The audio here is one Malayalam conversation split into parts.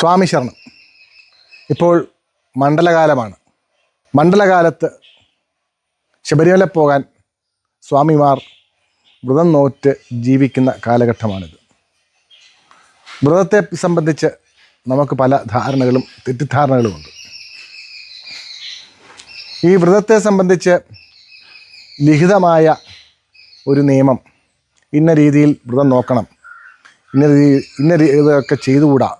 സ്വാമി ശരണം. ഇപ്പോൾ മണ്ഡലകാലമാണ്. മണ്ഡലകാലത്ത് ശബരിമല പോകാൻ സ്വാമിമാർ വ്രതം നോറ്റ് ജീവിക്കുന്ന കാലഘട്ടമാണിത്. വ്രതത്തെ സംബന്ധിച്ച് നമുക്ക് പല ധാരണകളും തെറ്റിദ്ധാരണകളുമുണ്ട്. ഈ വ്രതത്തെ സംബന്ധിച്ച് ലിഖിതമായ ഒരു നിയമം, ഇന്ന രീതിയിൽ വ്രതം നോക്കണം, ഇതൊക്കെ ചെയ്തുകൂടാ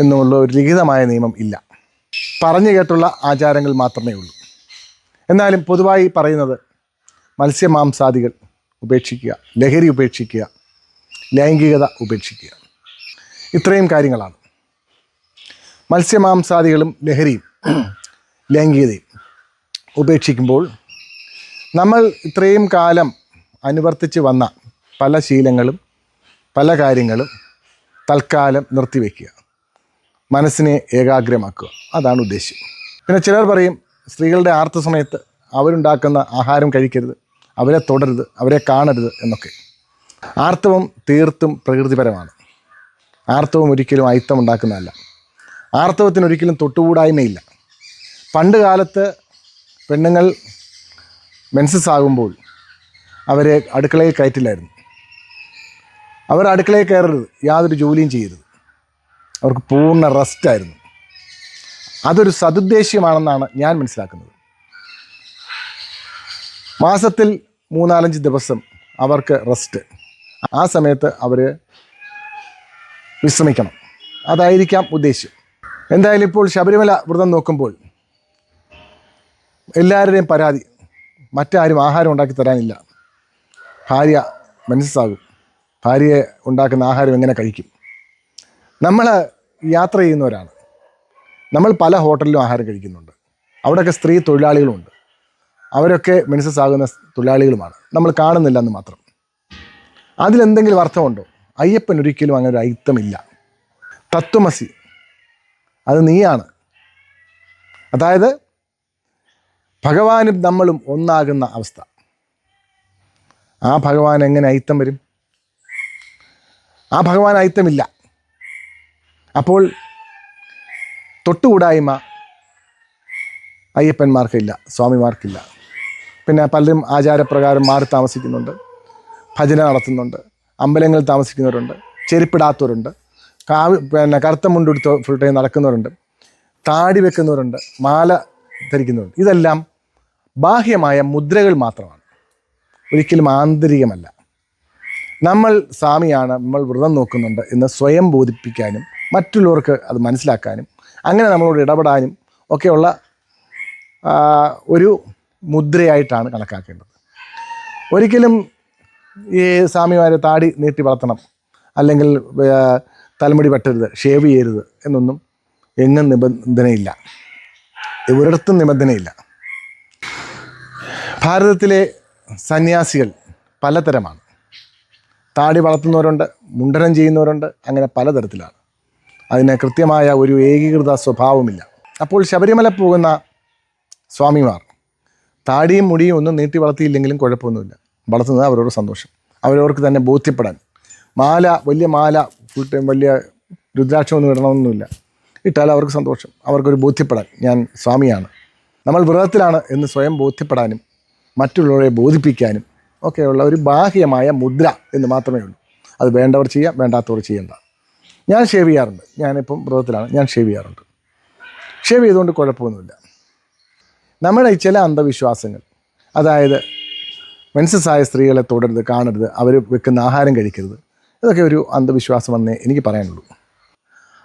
എന്നുള്ള ഒരു ലിഖിതമായ നിയമം ഇല്ല. പറഞ്ഞു കേട്ടുള്ള ആചാരങ്ങൾ മാത്രമേ ഉള്ളൂ. എന്നാലും പൊതുവായി പറയുന്നത് മത്സ്യമാംസാദികൾ ഉപേക്ഷിക്കുക, ലഹരി ഉപേക്ഷിക്കുക, ലൈംഗികത ഉപേക്ഷിക്കുക, ഇത്രയും കാര്യങ്ങളാണ്. മത്സ്യമാംസാദികളും ലഹരിയും ലൈംഗികതയും ഉപേക്ഷിക്കുമ്പോൾ നമ്മൾ ഇത്രയും കാലം അനുവർത്തിച്ച് വന്ന പല ശീലങ്ങളും പല കാര്യങ്ങളും തൽക്കാലം നിർത്തിവെക്കുക, മനസ്സിനെ ഏകാഗ്രമാക്കുക, അതാണ് ഉദ്ദേശ്യം. പിന്നെ ചിലർ പറയും സ്ത്രീകളുടെ ആർത്ത സമയത്ത് അവരുണ്ടാക്കുന്ന ആഹാരം കഴിക്കരുത്, അവരെ തൊടരുത്, അവരെ കാണരുത് എന്നൊക്കെ. ആർത്തവം തീർത്തും പ്രകൃതിപരമാണ്. ആർത്തവം ഒരിക്കലും അയിത്തം ഉണ്ടാക്കുന്നതല്ല. ആർത്തവത്തിനൊരിക്കലും തൊട്ടുകൂടായ്മയില്ല. പണ്ട് കാലത്ത് പെണ്ണുങ്ങൾ മെൻസസ് ആകുമ്പോൾ അവരെ അടുക്കളയിൽ കയറ്റില്ലായിരുന്നു. അവർ അടുക്കളയിൽ കയറരുത്, യാതൊരു ജോലിയും ചെയ്യരുത്, അവർക്ക് പൂർണ്ണ റെസ്റ്റായിരുന്നു. അതൊരു സതുദ്ദേശ്യമാണെന്നാണ് ഞാൻ മനസ്സിലാക്കുന്നത്. മാസത്തിൽ 3-4 ദിവസം അവർക്ക് റെസ്റ്റ്, ആ സമയത്ത് അവർ വിശ്രമിക്കണം, അതായിരിക്കാം ഉദ്ദേശ്യം. എന്തായാലും ഇപ്പോൾ ശബരിമല വ്രതം നോക്കുമ്പോൾ എല്ലാവരുടെയും പരാതി, മറ്റാരും ആഹാരം ഉണ്ടാക്കി തരാനില്ല, ഭാര്യ മെൻസസ്സാകും, ഭാര്യയെ ഉണ്ടാക്കുന്ന ആഹാരം എങ്ങനെ കഴിക്കും? നമ്മൾ യാത്ര ചെയ്യുന്നവരാണ്, നമ്മൾ പല ഹോട്ടലിലും ആഹാരം കഴിക്കുന്നുണ്ട്. അവിടെയൊക്കെ സ്ത്രീ തൊഴിലാളികളുമുണ്ട്, അവരൊക്കെ മെൻസസ് ആകുന്ന തൊഴിലാളികളുമാണ്, നമ്മൾ കാണുന്നില്ലെന്ന് മാത്രം. അതിലെന്തെങ്കിലും അർത്ഥമുണ്ടോ? അയ്യപ്പൻ ഒരിക്കലും അങ്ങനെ ഒരു അയിത്തമില്ല. തത്വമസി, അത് നീയാണ്. അതായത് ഭഗവാനും നമ്മളും ഒന്നാകുന്ന അവസ്ഥ. ആ ഭഗവാൻ എങ്ങനെ അയിത്തം വരും? ആ ഭഗവാൻ അയിത്തമില്ല. അപ്പോൾ തൊട്ടുകൂടായ്മ അയ്യപ്പന്മാർക്കില്ല, സ്വാമിമാർക്കില്ല. പിന്നെ പലരും ആചാരപ്രകാരം മാറി താമസിക്കുന്നുണ്ട്, ഭജന നടത്തുന്നുണ്ട്, അമ്പലങ്ങളിൽ താമസിക്കുന്നവരുണ്ട്, ചെരുപ്പിടാത്തവരുണ്ട്, കറുത്ത മുണ്ടെടുത്ത് ഫുൾ ടൈം നടക്കുന്നവരുണ്ട്, താടി വെക്കുന്നവരുണ്ട്, മാല ധരിക്കുന്നവരുണ്ട്. ഇതെല്ലാം ബാഹ്യമായ മുദ്രകൾ മാത്രമാണ്, ഒരിക്കലും ആന്തരികമല്ല. നമ്മൾ സ്വാമിയാണ്, നമ്മൾ വ്രതം നോക്കുന്നുണ്ട് എന്ന് സ്വയം ബോധിപ്പിക്കാനും മറ്റുള്ളവർക്ക് അത് മനസ്സിലാക്കാനും അങ്ങനെ നമ്മളോട് ഇടപെടാനും ഒക്കെയുള്ള ഒരു മുദ്രയായിട്ടാണ് കണക്കാക്കേണ്ടത്. ഒരിക്കലും ഈ സ്വാമിമാരെ താടി നീട്ടി വളർത്തണം, അല്ലെങ്കിൽ തലമുടി വെട്ടരുത്, ഷേവ് ചെയ്യരുത് എന്നൊന്നും എങ്ങും നിബന്ധനയില്ല, ഒരിടത്തും നിബന്ധനയില്ല. ഭാരതത്തിലെ സന്യാസികൾ പലതരമാണ്. താടി വളർത്തുന്നവരുണ്ട്, മുണ്ടനം ചെയ്യുന്നവരുണ്ട്, അങ്ങനെ പലതരത്തിലാണ്. അതിന് കൃത്യമായ ഒരു ഏകീകൃത സ്വഭാവമില്ല. അപ്പോൾ ശബരിമല പോകുന്ന സ്വാമിമാർ താടിയും മുടിയും ഒന്നും നീട്ടി വളർത്തിയില്ലെങ്കിലും കുഴപ്പമൊന്നുമില്ല, വളർത്തുന്നത് അവരോട് സന്തോഷം. അവരവർക്ക് തന്നെ ബോധ്യപ്പെടാൻ, മാല, വലിയ മാല ഫുൾ ടൈം വലിയ രുദ്രാക്ഷമൊന്നും ഇടണമെന്നൊന്നുമില്ല, ഇട്ടാൽ അവർക്ക് സന്തോഷം, അവർക്കൊരു ബോധ്യപ്പെടാൻ ഞാൻ സ്വാമിയാണ്, നമ്മൾ വ്രതത്തിലാണ് എന്ന് സ്വയം ബോധ്യപ്പെടാനും മറ്റുള്ളവരെ ബോധിപ്പിക്കാനും ഒക്കെയുള്ള ഒരു ബാഹ്യമായ മുദ്ര എന്ന് മാത്രമേ ഉള്ളൂ. അത് വേണ്ടവർ ചെയ്യാം, വേണ്ടാത്തവർ ചെയ്യേണ്ട. ഞാൻ ഷേവ് ചെയ്യാറുണ്ട്, ഞാനിപ്പം വ്രതത്തിലാണ്, ഞാൻ ഷേവ് ചെയ്യാറുണ്ട്. ഷേവ് ചെയ്തുകൊണ്ട് കുഴപ്പമൊന്നുമില്ല. നമ്മുടെ ചില അന്ധവിശ്വാസങ്ങൾ, അതായത് മെൻസസ്സായ സ്ത്രീകളെ തൊടരുത്, കാണരുത്, അവർ വെക്കുന്ന ആഹാരം കഴിക്കരുത്, ഇതൊക്കെ ഒരു അന്ധവിശ്വാസമെന്നേ എനിക്ക് പറയാനുള്ളൂ.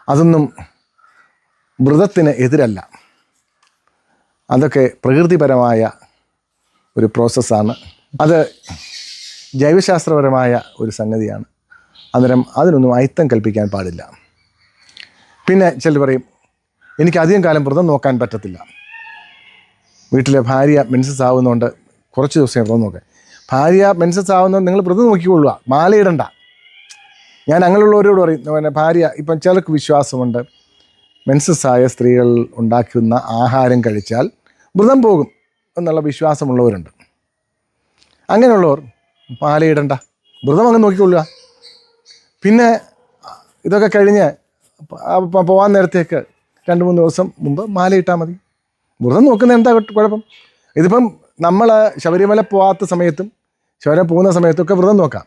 അതൊന്നും വ്രതത്തിന് എതിരല്ല, അതൊക്കെ പ്രകൃതിപരമായ ഒരു പ്രോസസ്സാണ്. അത് ജൈവശാസ്ത്രപരമായ ഒരു സംഗതിയാണ്. അന്നേരം അതിനൊന്നും അയിത്തം കൽപ്പിക്കാൻ പാടില്ല. പിന്നെ ചിലർ പറയും എനിക്ക് അധികം കാലം വ്രതം നോക്കാൻ പറ്റത്തില്ല, വീട്ടിലെ ഭാര്യ മെൻസസ് ആവുന്നതുകൊണ്ട് കുറച്ച് ദിവസം വ്രതം നോക്കാൻ. ഭാര്യ മെൻസസ് ആവുന്നത് നിങ്ങൾ വ്രതം നോക്കിക്കൊള്ളുക, മാലയിടണ്ട. ഞാൻ അങ്ങനെയുള്ളവരോട് പറയും, പിന്നെ ഭാര്യ, ഇപ്പം ചിലർക്ക് വിശ്വാസമുണ്ട് മെൻസസ്സായ സ്ത്രീകൾ ഉണ്ടാക്കുന്ന ആഹാരം കഴിച്ചാൽ വ്രതം പോകും എന്നുള്ള വിശ്വാസമുള്ളവരുണ്ട്. അങ്ങനെയുള്ളവർ മാലയിടണ്ട, വ്രതം അങ്ങ് നോക്കിക്കൊള്ളുക. പിന്നെ ഇതൊക്കെ കഴിഞ്ഞ് പോകാൻ നേരത്തേക്ക് 2-3 ദിവസം മുമ്പ് മാലയിട്ടാൽ മതി. വ്രതം നോക്കുന്നത് എന്താ കുഴപ്പം? ഇതിപ്പം നമ്മൾ ശബരിമല പോകാത്ത സമയത്തും ശബരിമല പോകുന്ന സമയത്തൊക്കെ വ്രതം നോക്കാം.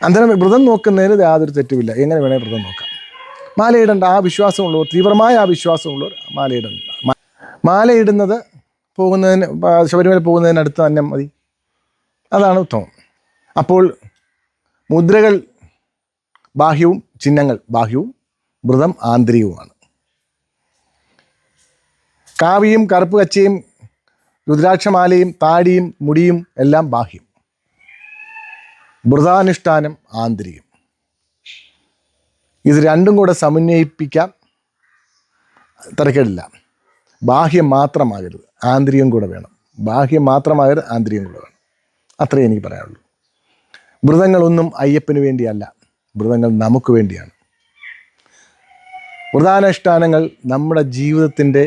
അന്നേരം വ്രതം നോക്കുന്നതിന് യാതൊരു തെറ്റുമില്ല. എങ്ങനെ വേണേൽ വ്രതം നോക്കാം. മാലയിടേണ്ട ആ വിശ്വാസമുള്ളവർ, തീവ്രമായ ആ വിശ്വാസമുള്ളവർ മാലയിടേണ്ട. മാലയിടുന്നത് ശബരിമല പോകുന്നതിനടുത്ത് തന്നെ മതി. അതാണ് ഉത്തമം. അപ്പോൾ മുദ്രകൾ ബാഹ്യവും ചിഹ്നങ്ങൾ ബാഹ്യവും, വ്രതം ആന്തരികവുമാണ്. കാവിയും കറുപ്പ് കച്ചയും രുദ്രാക്ഷമാലയും താടിയും മുടിയും എല്ലാം ബാഹ്യം. വ്രതാനുഷ്ഠാനം ആന്തരികം. ഇത് രണ്ടും കൂടെ സമന്വയിപ്പിക്കാം, തിരക്കേടില്ല. ബാഹ്യം മാത്രമാകരുത്, ആന്തരികം കൂടെ വേണം. ബാഹ്യം മാത്രമാകരുത്, ആന്തരികം കൂടെ വേണം. അത്രയേ എനിക്ക് പറയാനുള്ളൂ. വ്രതങ്ങളൊന്നും അയ്യപ്പന് വേണ്ടിയല്ല, വ്രതങ്ങൾ നമുക്ക് വേണ്ടിയാണ്. വ്രതാനുഷ്ഠാനങ്ങൾ നമ്മുടെ ജീവിതത്തിൻ്റെ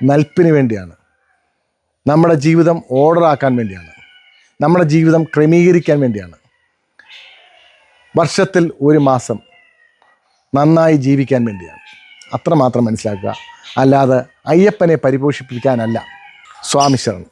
നൽപ്പിന് വേണ്ടിയാണ്. നമ്മുടെ ജീവിതം ഓർഡറാക്കാൻ വേണ്ടിയാണ്. നമ്മുടെ ജീവിതം ക്രമീകരിക്കാൻ വേണ്ടിയാണ്. വർഷത്തിൽ 1 മാസം നന്നായി ജീവിക്കാൻ വേണ്ടിയാണ്. അത്രമാത്രം മനസ്സിലാക്കുക. അല്ലാതെ അയ്യപ്പനെ പരിപോഷിപ്പിക്കാനല്ല. സ്വാമി ശരണം.